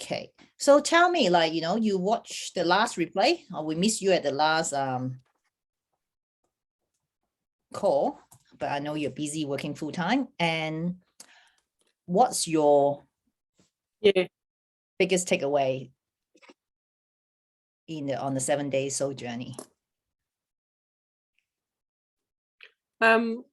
Okay. So tell me, like, you watched the last replay, or we missed you at the last call, but I know you're busy working full time. And what's your biggest takeaway on the 7-day soul journey? That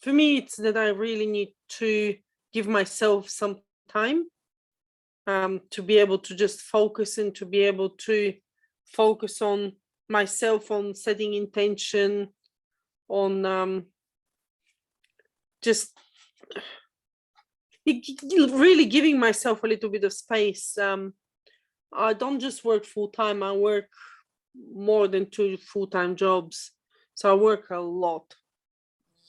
for me, it's that I really need to give myself some time to be able to just focus and to be able to focus on myself, on setting intention, on just really giving myself a little bit of space. I don't just work full time, I work more than 2 full-time jobs. So I work a lot.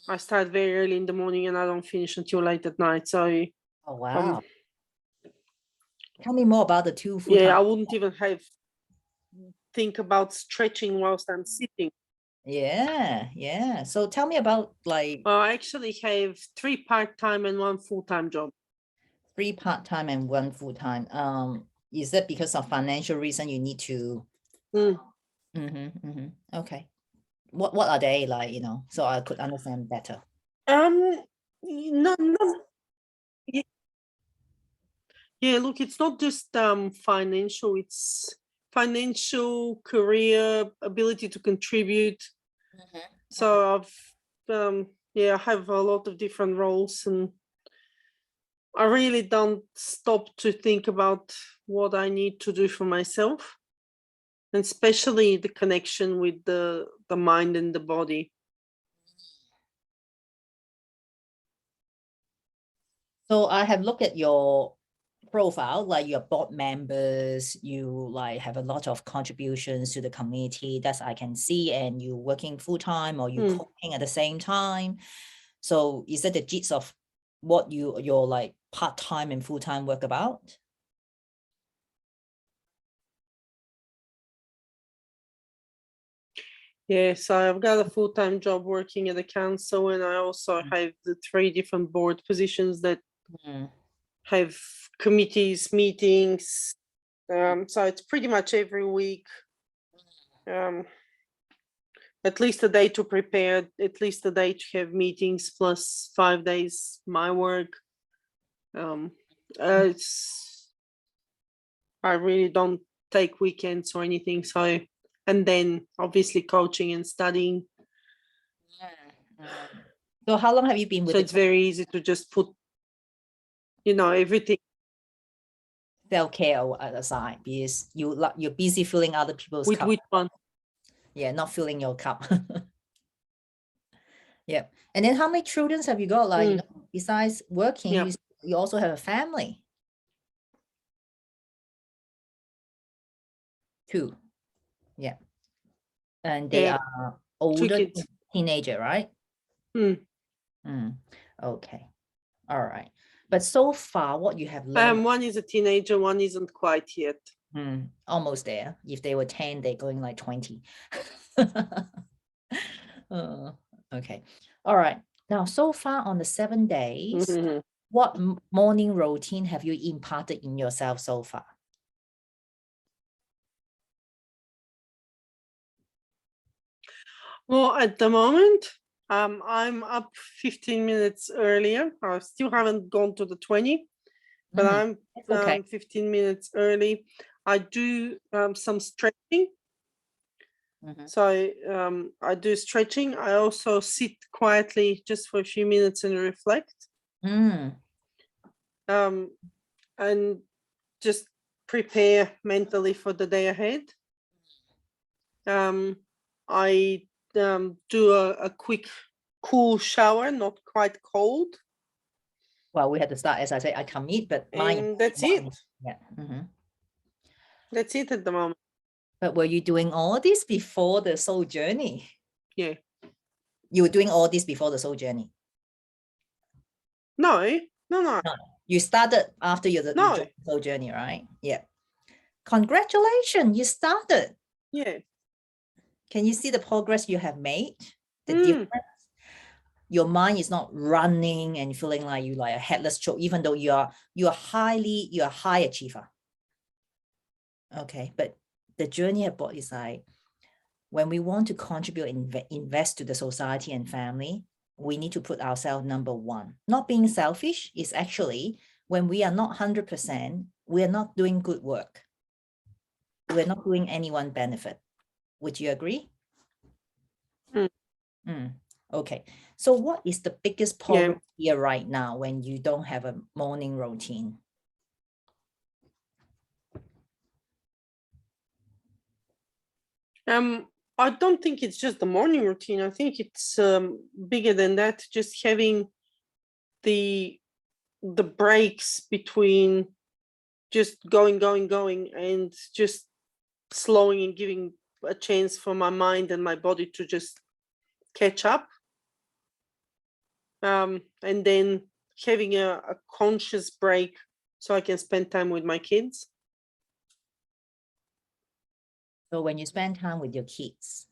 I start very early in the morning and I don't finish until late at night. So Oh, wow. Tell me more about the 2 full-time. Yeah, I wouldn't even think about stretching whilst I'm sitting. Yeah. So tell me about like. I actually have 3 part-time and 1 full-time job. 3 part-time and 1 full-time. Is that because of financial reason you need to? Okay. What are they like, so I could understand better? No. Yeah, look, it's not just financial, it's financial, career, ability to contribute. So I've I have a lot of different roles, and I really don't stop to think about what I need to do for myself, and especially the connection with the mind and the body. So I have looked at your profile, like your board members, you like have a lot of contributions to the community that I can see, and you working full-time or you cooking at the same time. So is that the gist of what your like part-time and full-time work about? Yeah, so I've got a full-time job working at the council, and I also have the 3 different board positions that have committees, meetings. So it's pretty much every week. At least a day to prepare, at least a day to have meetings, plus 5 days my work. I really don't take weekends or anything. So, and then obviously coaching and studying. So how long have you been with? So it's very easy to just put, everything. Self-care aside, because you're busy filling other people's cup. Which one? Yeah, not filling your cup. Yeah. And then how many children have you got? Like, besides working, you also have a family. 2. Yeah. And they are older teenager, right? Okay. All right. But so far, what you have learned? One is a teenager, one isn't quite yet. Almost there. If they were 10, they're going like 20. Okay. All right. Now, so far on the 7 days, what morning routine have you imparted in yourself so far? Well, at the moment, I'm up 15 minutes earlier. I still haven't gone to the 20, but I'm 15 minutes early. I do some stretching. So I do stretching. I also sit quietly just for a few minutes and reflect. And just prepare mentally for the day ahead. I do a quick cool shower, not quite cold. Well, we had to start, as I say, I commit, but that's it. Yeah. That's it at the moment. But were you doing all this before the soul journey? Yeah. You were doing all this before the soul journey? No. You started after your soul journey, right? Yeah. Congratulations, you started. Yeah. Can you see the progress you have made? The difference? your mind is not running and feeling like you like a headless choke, even though you're a high achiever. Okay, but the journey aboard is like, when we want to contribute and invest to the society and family, we need to put ourselves number one. Not being selfish is actually when we are not 100%, we are not doing good work. We're not doing anyone benefit. Would you agree? Okay. So what is the biggest problem here right now when you don't have a morning routine? I don't think it's just the morning routine. I think it's bigger than that. Just having the breaks between just going, and just slowing and giving a chance for my mind and my body to just catch up. And then having a conscious break so I can spend time with my kids. So when you spend time with your kids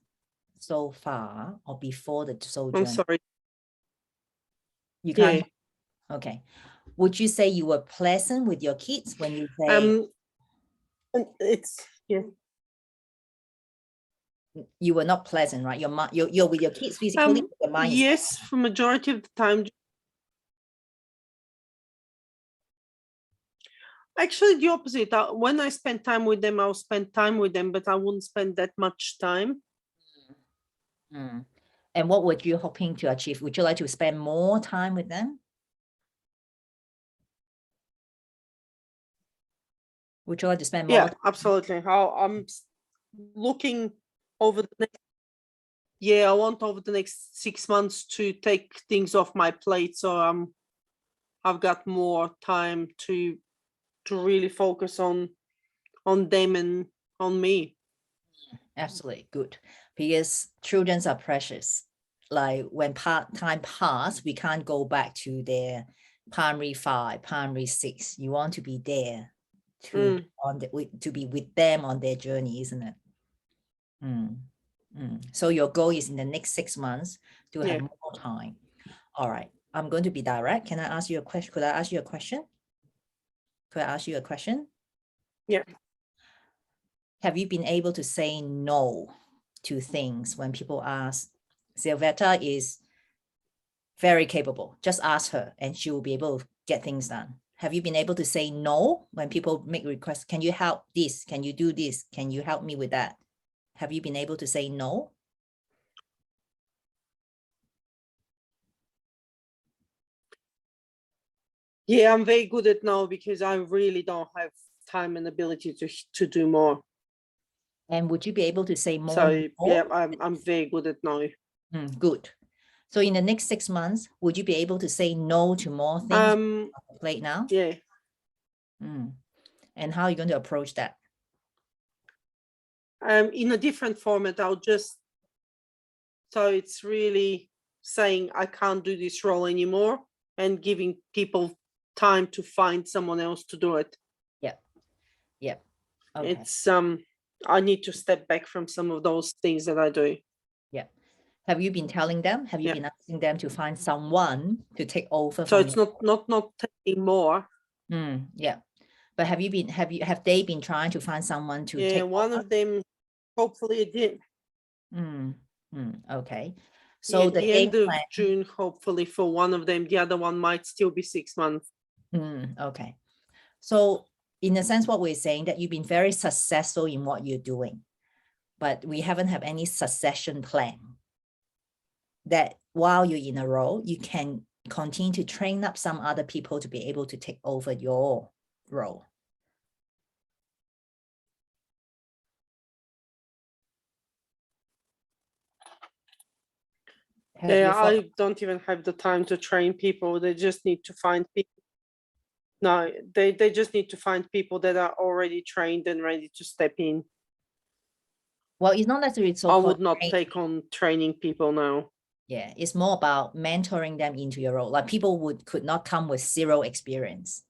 so far or before the soul I'm journey, sorry. you can't. Okay. Would you say you were pleasant with your kids when you say it's you were not pleasant, right? You're with your kids physically, your mind is yes, for majority of the time. Actually, the opposite. When I spend time with them, I'll spend time with them, but I wouldn't spend that much time. And what would you hoping to achieve? Would you like to spend more time with them? Would you like to spend more? Yeah, absolutely. I'm looking over the next. Yeah, I want over the next 6 months to take things off my plate, so I've got more time to really focus on them and on me. Absolutely good, because children are precious. Like when time pass, we can't go back to their primary 5, primary 6. You want to be there to be with them on their journey, isn't it? So your goal is in the next 6 months to have more time. All right, I'm going to be direct. Can I ask you a question? Could I ask you a question? Could I ask you a question? Yeah. Have you been able to say no to things when people ask? Silvetta is very capable. Just ask her and she will be able to get things done. Have you been able to say no when people make requests? Can you help this? Can you do this? Can you help me with that? Have you been able to say no? Yeah, I'm very good at no because I really don't have time and ability to do more. And would you be able to say more? So yeah, I'm very good at no. Good. So in the next 6 months, would you be able to say no to more things on the plate now? Yeah. And how are you going to approach that? In a different format, so it's really saying I can't do this role anymore and giving people time to find someone else to do it. Yep. Okay. It's I need to step back from some of those things that I do. Yeah. Have you been telling them? Have you been asking them to find someone to take over? So it's not taking more. Yeah. But have they been trying to find someone to take one over? Of them hopefully did. Okay. So the end of June, hopefully for one of them. The other one might still be 6 months. Okay. So in a sense, what we're saying that you've been very successful in what you're doing, but we haven't had any succession plan. That while you're in a role, you can continue to train up some other people to be able to take over your role. I don't even have the time to train people. They just need to find people. No, they just need to find people that are already trained and ready to step in. Well, it's not necessarily so. I would not take on training people now. Yeah, it's more about mentoring them into your role. Like people could not come with 0 experience.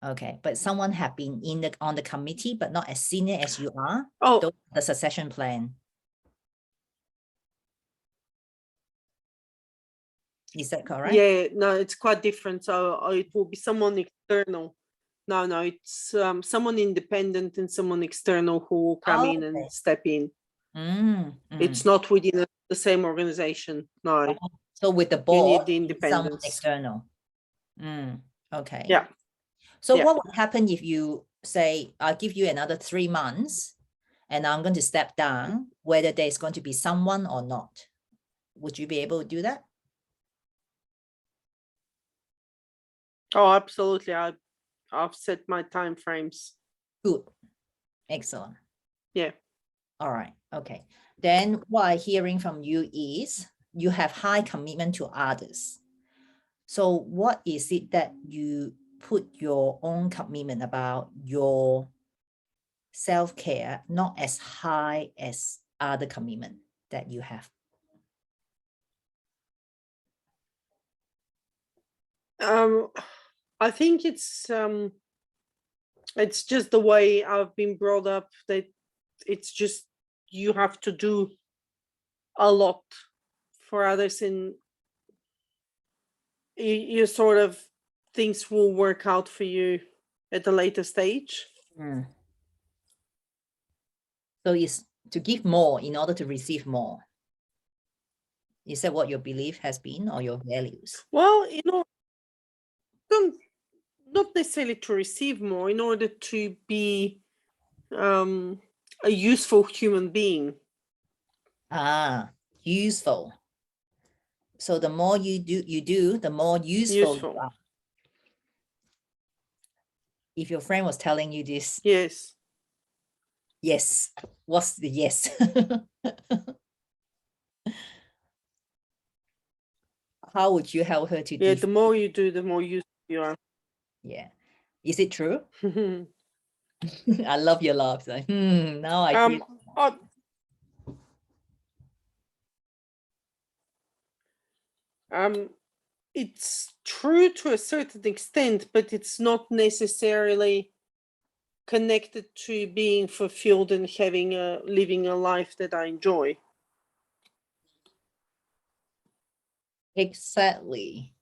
Okay, but someone have been on the committee, but not as senior as you are. The succession plan. Is that correct? Yeah, no, it's quite different. So it will be someone external. No, it's someone independent and someone external who will come in and step in. It's not within the same organization. No. So with the You board, need the someone independence. external. Okay. Yeah. So Yeah. what would happen if you say, I'll give you another 3 months and I'm going to step down, whether there's going to be someone or not? Would you be able to do that? Oh, absolutely. I've set my time frames. Good. Excellent. Yeah. All right. Okay. Then what I'm hearing from you is you have high commitment to others. So what is it that you put your own commitment about your self-care not as high as other commitment that you have? I think it's just the way I've been brought up, that it's just you have to do a lot for others, and you sort of, things will work out for you at a later stage. So it's to give more in order to receive more. Is that what your belief has been, or your values? Well, not necessarily to receive more, in order to be a useful human being. Useful. So the more you do, the more useful you are. If your friend was telling you this, yes, what's the yes? How would you help her to the more you do, the more useful you are. Yeah. Is it true? I love your laugh. Like, now I feel. It's true to a certain extent, but it's not necessarily connected to being fulfilled and living a life that I enjoy. Exactly.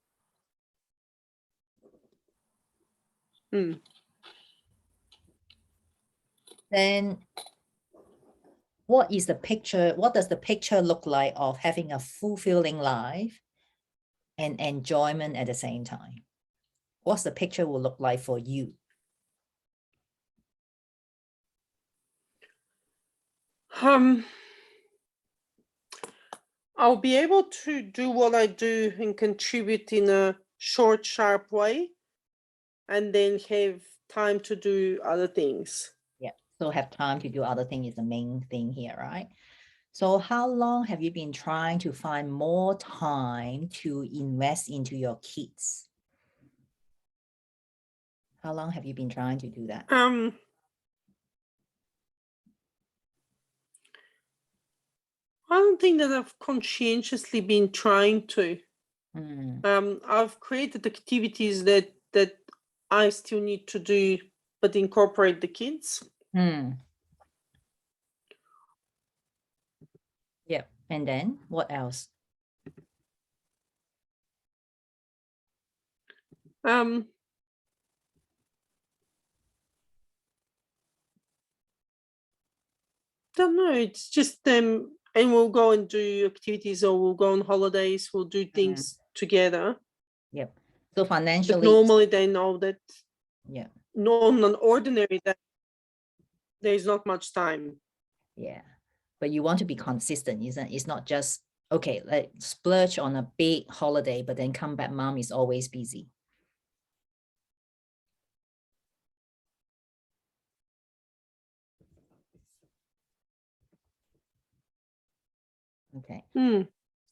Then what is the picture? What does the picture look like of having a fulfilling life and enjoyment at the same time? What's the picture will look like for you? I'll be able to do what I do and contribute in a short, sharp way, and then have time to do other things. Yeah, so have time to do other things is the main thing here, right? So how long have you been trying to find more time to invest into your kids? How long have you been trying to do that? I don't think that I've conscientiously been trying to. I've created activities that I still need to do, but incorporate the kids. Yep. And then what else? Don't know. It's just and we'll go and do activities, or we'll go on holidays. We'll do things together. Yep. So financially, but normally they know that. Yeah. On an ordinary day, there's not much time. Yeah, but you want to be consistent, isn't it? It's not just okay, like splurge on a big holiday, but then come back, mom is always busy. Okay.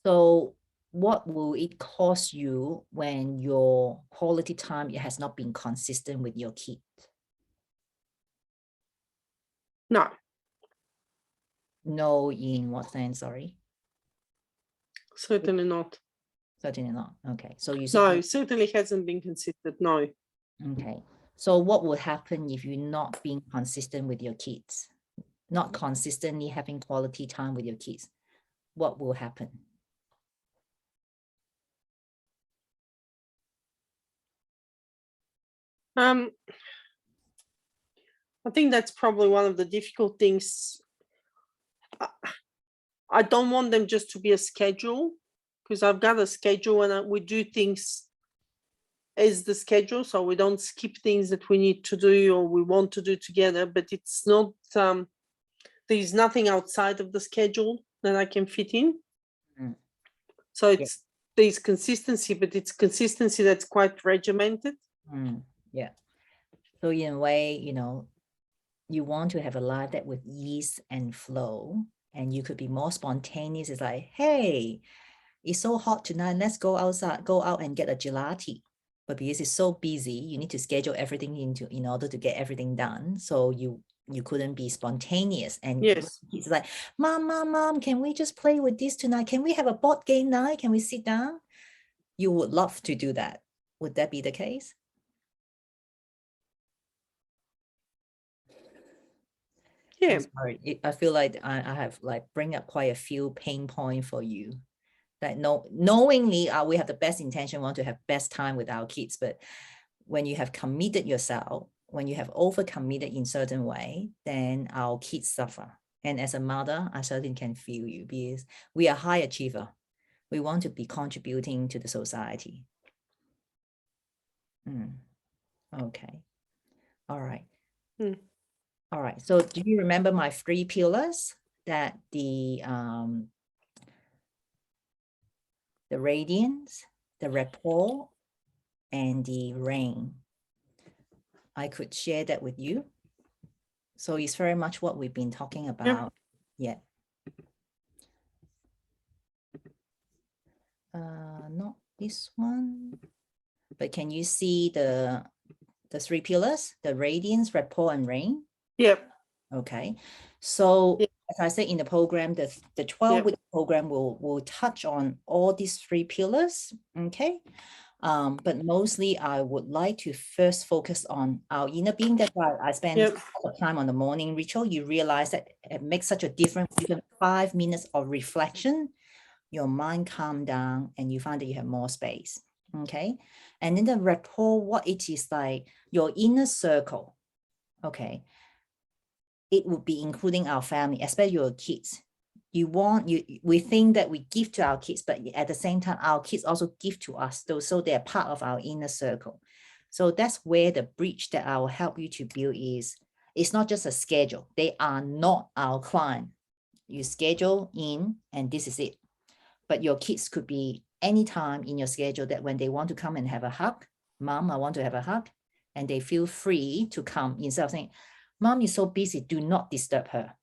So what will it cost you when your quality time has not been consistent with your kid? No. No, in what sense? Sorry. Certainly not. Certainly not. Okay. So you No, certainly hasn't been considered. No. Okay. So what would happen if you're not being consistent with your kids? Not consistently having quality time with your kids? What will happen? I think that's probably one of the difficult things. I don't want them just to be a schedule, because I've got a schedule and we do things as the schedule, so we don't skip things that we need to do or we want to do together, but it's not, there's nothing outside of the schedule that I can fit in. Mm. So it's, there's consistency, but it's consistency that's quite regimented. Yeah. So in a way, you know, you want to have a life that with ease and flow, and you could be more spontaneous. It's like, hey, it's so hot tonight, let's go outside, go out and get a gelati. But because it's so busy, you need to schedule everything in order to get everything done. So you couldn't be spontaneous. And Yes. it's like, mom, can we just play with this tonight? Can we have a board game night? Can we sit down? You would love to do that. Would that be the case? Yeah. I'm sorry. I feel like I have like bring up quite a few pain points for you. That knowingly we have the best intention, want to have best time with our kids, but when you have committed yourself, when you have overcommitted in certain way, then our kids suffer. And as a mother, I certainly can feel you, because we are high achiever. We want to be contributing to the society. Okay. All right. All right. So do you remember my 3 pillars that the radiance, the rapport, and the rain? I could share that with you. So it's very much what we've been talking about. Yeah. Not this one, but can you see the 3 pillars, the radiance, rapport, and rain? Yep. Okay. So as I said in the program, the 12-week program will touch on all these 3 pillars. Okay. But mostly I would like to first focus on our inner being. That's why I spend time on the morning ritual. You realize that it makes such a difference. Even 5 minutes of reflection, your mind calm down and you find that you have more space. Okay. And then the rapport, what it is like your inner circle. Okay. It would be including our family, especially your kids. We think that we give to our kids, but at the same time, our kids also give to us, so they're part of our inner circle. So that's where the bridge that I will help you to build is. It's not just a schedule. They are not our client. You schedule in and this is it. But your kids could be anytime in your schedule that when they want to come and have a hug, mom, I want to have a hug, and they feel free to come instead of saying, mom is so busy, do not disturb her.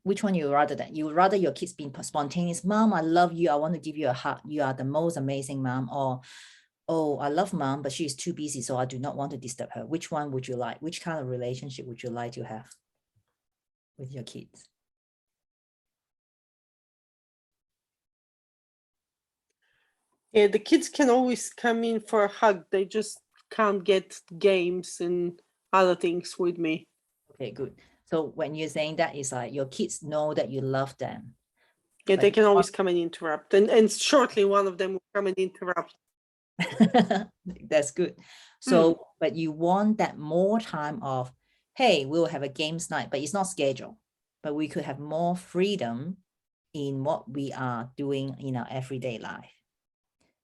Which one you rather that? You rather your kids being spontaneous, mom, I love you, I want to give you a hug, you are the most amazing mom, or oh, I love mom, but she's too busy, so I do not want to disturb her. Which one would you like? Which kind of relationship would you like to have with your kids? Yeah, the kids can always come in for a hug. They just can't get games and other things with me. Okay, good. So when you're saying that, it's like your kids know that you love them. Yeah, they can always come and interrupt. And shortly one of them will come and interrupt. That's good. So, but you want that more time of, hey, we'll have a games night, but it's not scheduled. But we could have more freedom in what we are doing in our everyday life.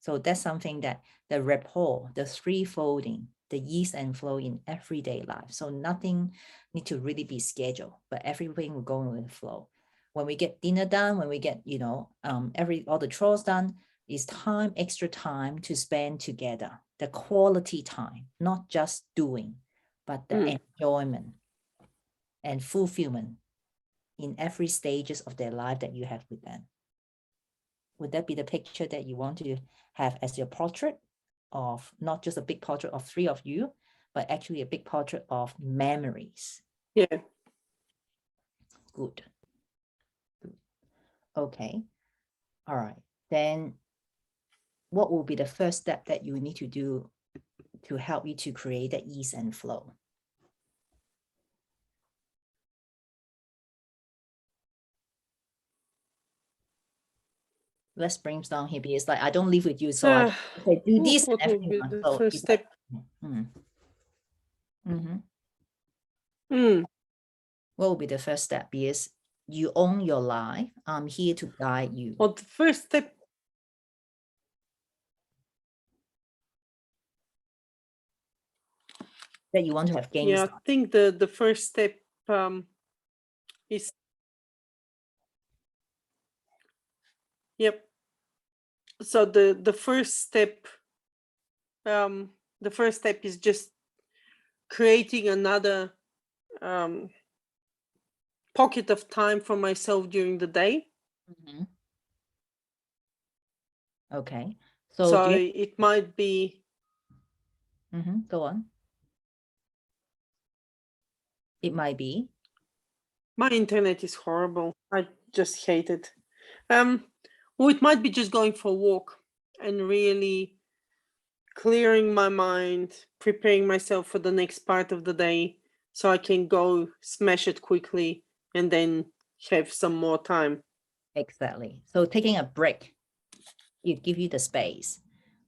So that's something that the rapport, the threefolding, the ease and flow in everyday life. So nothing need to really be scheduled, but everything will go with the flow. When we get dinner done, when we get, all the chores done, it's time, extra time to spend together, the quality time, not just doing, but the enjoyment and fulfillment in every stages of their life that you have with them. Would that be the picture that you want to have as your portrait of not just a big portrait of 3 of you, but actually a big portrait of memories? Yeah. Good. Okay. All right. Then what will be the first step that you need to do to help you to create that ease and flow? let's brainstorm here because like I don't live with you, so I say do this and What will everything. be the So first it's step? what will be the first step? Because you own your life. I'm here to guide you. Well, the first step, That you want to have gains. yeah, I think the first step is, yep. So the first step is just creating another pocket of time for myself during the day. Okay. So it might be. Go on. It might be. My internet is horrible. I just hate it. Well, it might be just going for a walk and really clearing my mind, preparing myself for the next part of the day so I can go smash it quickly and then have some more time. Exactly. So taking a break, it give you the space.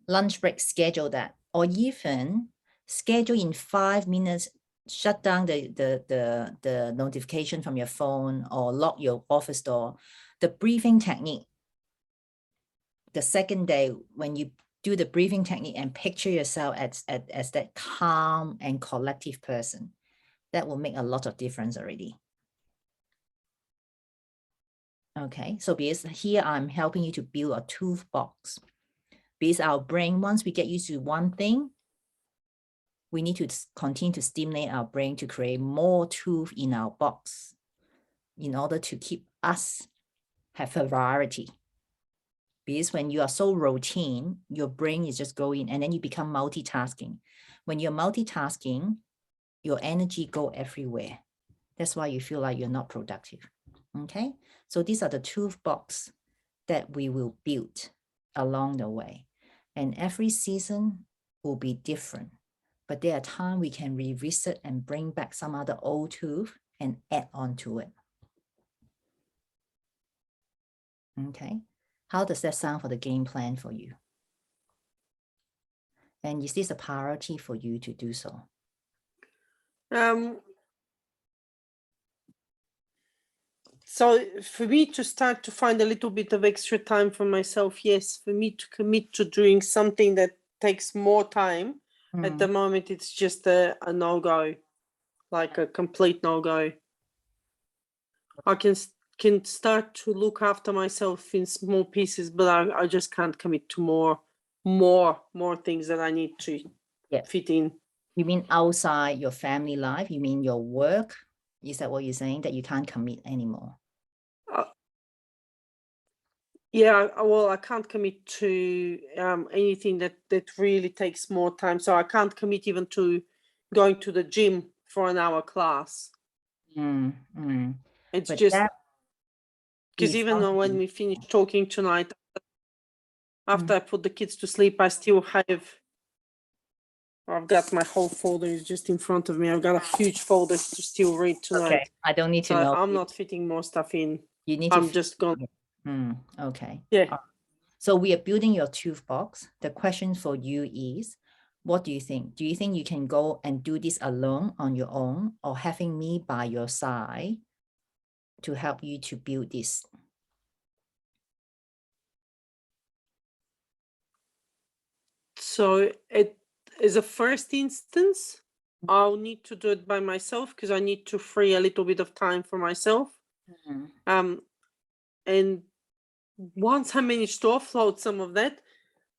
Lunch break, schedule that, or even schedule in 5 minutes, shut down the notification from your phone or lock your office door. The breathing technique, the second day, when you do the breathing technique and picture yourself as that calm and collective person, that will make a lot of difference already. Okay, so because here I'm helping you to build a toolbox. Because our brain, once we get used to one thing, we need to continue to stimulate our brain to create more tools in our box in order to keep us have a variety. Because when you are so routine, your brain is just going and then you become multitasking. When you're multitasking, your energy go everywhere. That's why you feel like you're not productive. Okay, so these are the toolbox that we will build along the way. And every season will be different, but there are times we can revisit and bring back some other old tools and add on to it. Okay, how does that sound for the game plan for you? And is this a priority for you to do so? So for me to start to find a little bit of extra time for myself, yes. For me to commit to doing something that takes more time, at the moment it's just a no-go, like a complete no-go. I can start to look after myself in small pieces, but I just can't commit to more things that I need to fit in. You mean outside your family life? You mean your work? Is that what you're saying, that you can't commit anymore? Yeah, well, I can't commit to anything that really takes more time. So I can't commit even to going to the gym for an hour class. It's But just because is even when something- we finish talking tonight, after I put the kids to sleep, I still have. I've got my whole folder is just in front of me. I've got a huge folder to still read tonight. Okay, I don't need to So know. I'm not fitting more stuff in. You need I'm to. just going. Okay. Yeah. So we are building your toolbox. The question for you is, what do you think? Do you think you can go and do this alone on your own, or having me by your side to help you to build this? So it is a first instance. I'll need to do it by myself because I need to free a little bit of time for myself. And once I manage to offload some of that,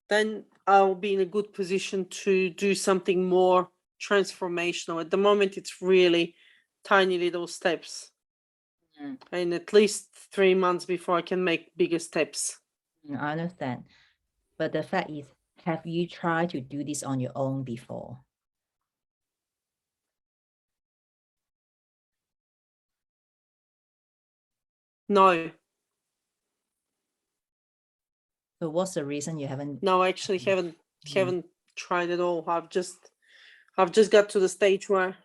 then I'll be in a good position to do something more transformational. At the moment, it's really tiny little steps. And at least 3 months before I can make bigger steps. I understand. But the fact is, have you tried to do this on your own before? No. So what's the reason you haven't? No, I actually haven't tried at all. I've just got to the stage where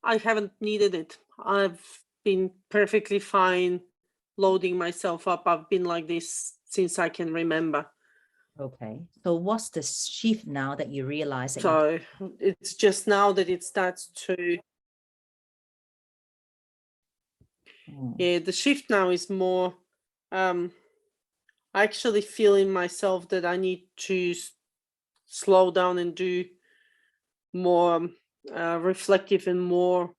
I haven't needed it. I've been perfectly fine loading myself up. I've been like this since I can remember. Okay. So what's the shift now that you realize that So it's just now that it starts to, yeah, the shift now is more, I actually feel in myself that I need to slow down and do more reflective and more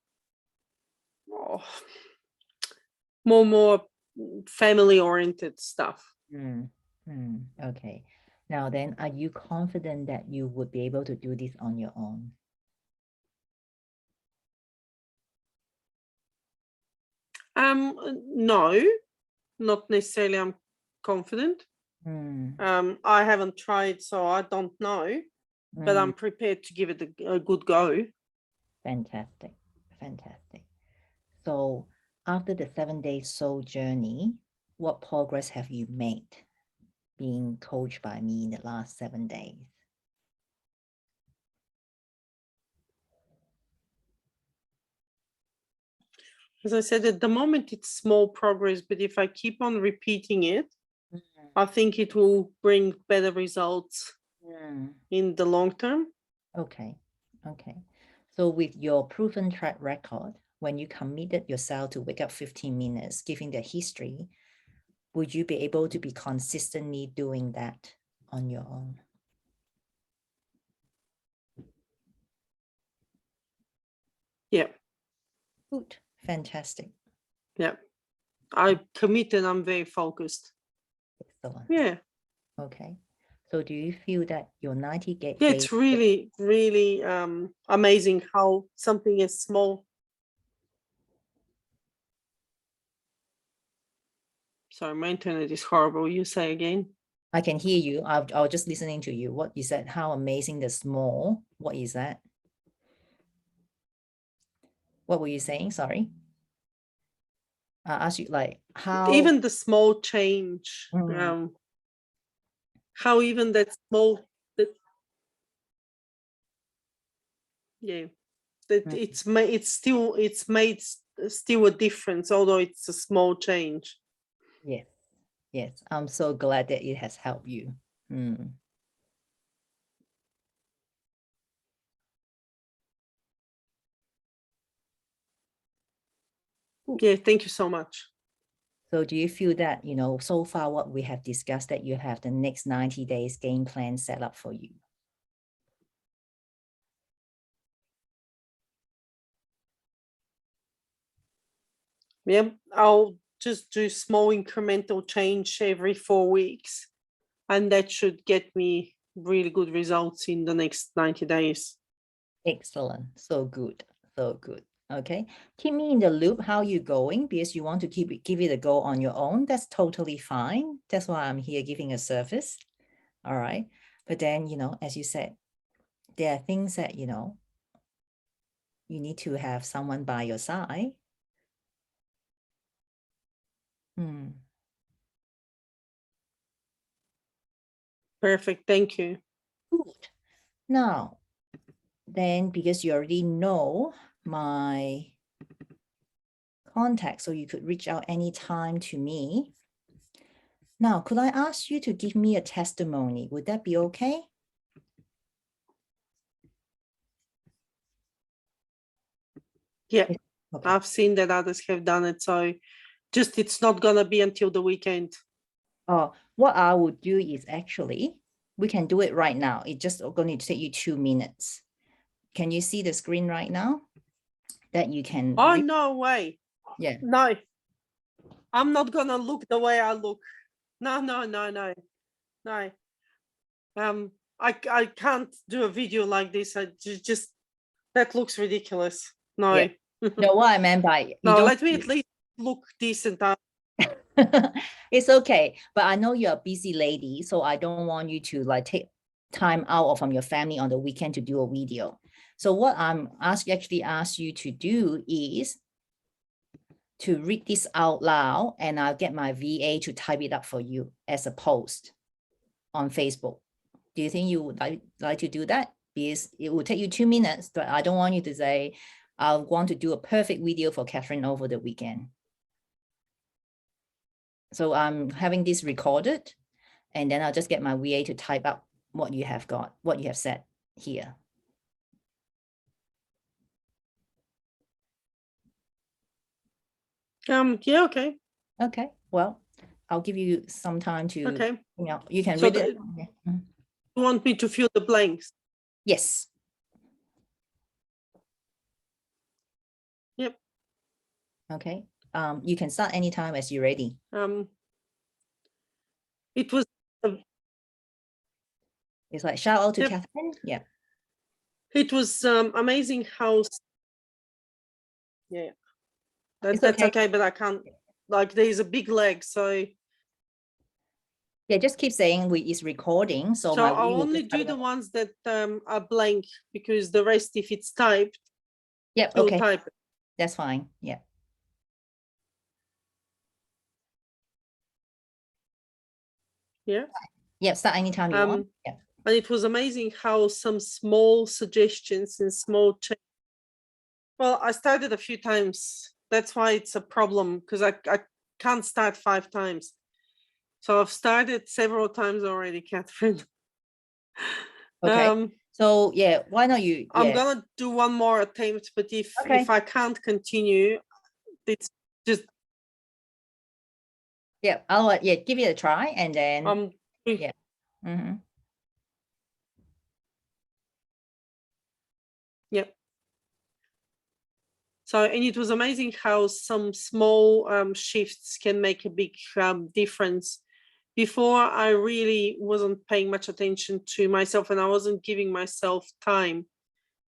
family oriented stuff. Okay. Now then, are you confident that you would be able to do this on your own? No, not necessarily. I'm confident. I haven't tried, so I don't know, but I'm prepared to give it a good go. Fantastic. Fantastic. So after the 7-day soul journey, what progress have you made being coached by me in the last 7 days? As I said, at the moment it's small progress, but if I keep on repeating it, I think it will bring better results in the long term. Okay. Okay. So with your proven track record, when you committed yourself to wake up 15 minutes, giving the history, would you be able to be consistently doing that on your own? Yeah. Good. Fantastic. Yeah. I commit and I'm very focused. Excellent. Yeah. Okay. So do you feel that your 90-day? Yeah, it's really, really amazing how something as small. Sorry, my internet is horrible. You say again? I can hear you. I was just listening to you. What you said, how amazing the small. What is that? What were you saying? Sorry. I asked you like how. Even the small change, how even that small, yeah, that it's made still a difference, although it's a small change. Yes. Yes. I'm so glad that it has helped you. Yeah, thank you so much. So do you feel that, so far what we have discussed, that you have the next 90 days game plan set up for you? Yeah, I'll just do small incremental change every 4 weeks, and that should get me really good results in the next 90 days. Excellent. So good. So good. Okay. Keep me in the loop how you're going, because you want to give it a go on your own. That's totally fine. That's why I'm here giving a service. All right. But then, as you said, there are things that, you need to have someone by your side. Perfect. Thank you. Good. Now, then, because you already know my contact, so you could reach out anytime to me. Now, could I ask you to give me a testimony? Would that be okay? Yeah, okay. I've seen that others have done it, so just it's not gonna be until the weekend. What I would do is actually, we can do it right now. It's just going to take you 2 minutes. Can you see the screen right now? That you can. Oh, no way. Yeah. No, I'm not gonna look the way I look. No. I can't do a video like this. I just that looks ridiculous. No. Yeah. No, what I meant by no, let me at least look decent. It's okay, but I know you're a busy lady, so I don't want you to take time out from your family on the weekend to do a video. So what I'm actually ask you to do is to read this out loud, and I'll get my VA to type it up for you as a post on Facebook. Do you think you would like to do that? Because it will take you 2 minutes, but I don't want you to say, I want to do a perfect video for Catherine over the weekend. So I'm having this recorded, and then I'll just get my VA to type up what you have got, what you have said here. Yeah, okay. Okay, well, I'll give you some time to, Okay. you can So read it. the- Yeah. You want me to fill the blanks? Yes. Yep. Okay. You can start anytime as you're ready. It was It's like shout out to Yep. Catherine. Yeah. It was amazing how. Yeah, It's that's okay. okay, but I can't. Like, there's a big leg, so Yeah, just keep saying it's recording. So my I'll VA will only just do type the up. ones that are blank, because the rest, if it's typed, Yep. we'll Okay. type it. That's fine. Yeah. Yeah. Yeah. Start anytime you want. Yeah. And it was amazing how some small suggestions and small changes. Well, I started a few times. That's why it's a problem, because I can't start 5 times. So I've started several times already, Catherine. Okay. So yeah, why not you? I'm Yeah. gonna do one more attempt, but if Okay. I can't continue, it's just Yeah. I'll yeah, give it a try, and then yeah. Yep. So, and it was amazing how some small shifts can make a big difference. Before, I really wasn't paying much attention to myself, and I wasn't giving myself time.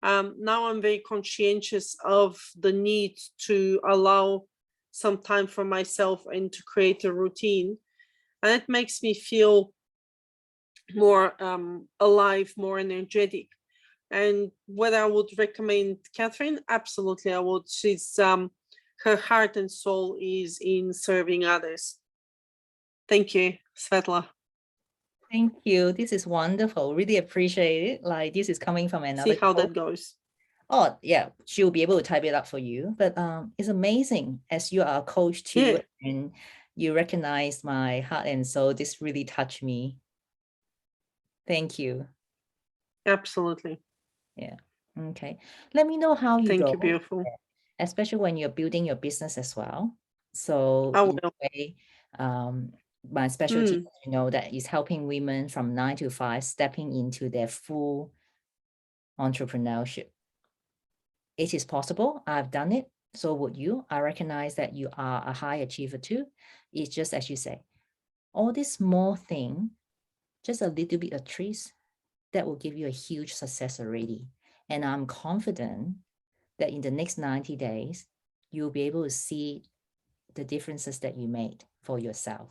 Now I'm very conscientious of the need to allow some time for myself and to create a routine. And it makes me feel more alive, more energetic. And whether I would recommend Catherine, absolutely I would. She's her heart and soul is in serving others. Thank you, Svetla. Thank you. This is wonderful. Really appreciate it. Like, this is coming from another. See how that goes. Oh yeah, she'll be able to type it up for you. But it's amazing as you are a coach too, and you recognize my heart and soul. This really touched me. Thank you. Absolutely. Yeah. Okay. Let me know how you go. Thank you, beautiful. Especially when you're building your business as well. So I in will. a way, my specialty, you know, that is helping women from 9 to 5 stepping into their full entrepreneurship. It is possible. I've done it. So would you. I recognize that you are a high achiever too. It's just as you say, all this small thing, just a little bit of trees, that will give you a huge success already. And I'm confident that in the next 90 days, you'll be able to see the differences that you made for yourself.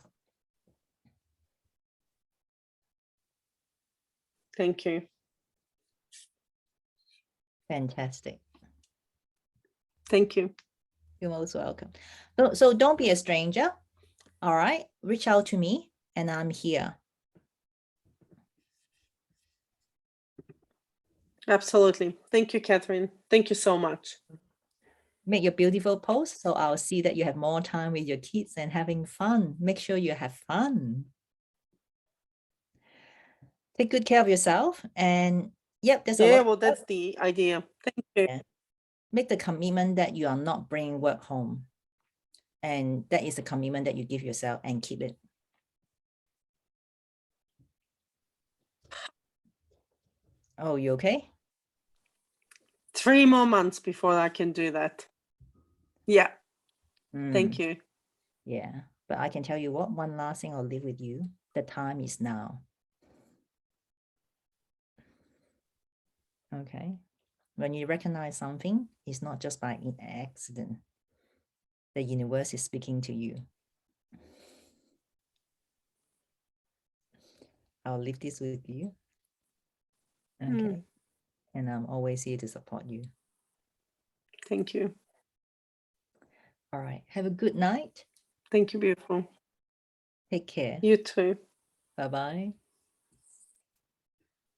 Thank you. Fantastic. Thank you. You're most welcome. So don't be a stranger. All right. Reach out to me and I'm here. Absolutely. Thank you, Catherine. Thank you so much. Make your beautiful post so I'll see that you have more time with your kids and having fun. Make sure you have fun. Take good care of yourself. And yep, there's a lot. Well, that's the idea. Thank you. Yeah. Make the commitment that you are not bringing work home. And that is the commitment that you give yourself, and keep it. Oh, you okay? 3 more months before I can do that. Yeah. Thank you. Yeah. But I can tell you what, one last thing I'll leave with you. The time is now. Okay. When you recognize something, it's not just by accident. The universe is speaking to you. I'll leave this with you. Okay. And I'm always here to support you. Thank you. All right. Have a good night. Thank you, beautiful. Take care. You too. Bye-bye.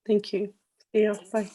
Thank you. See you. Bye.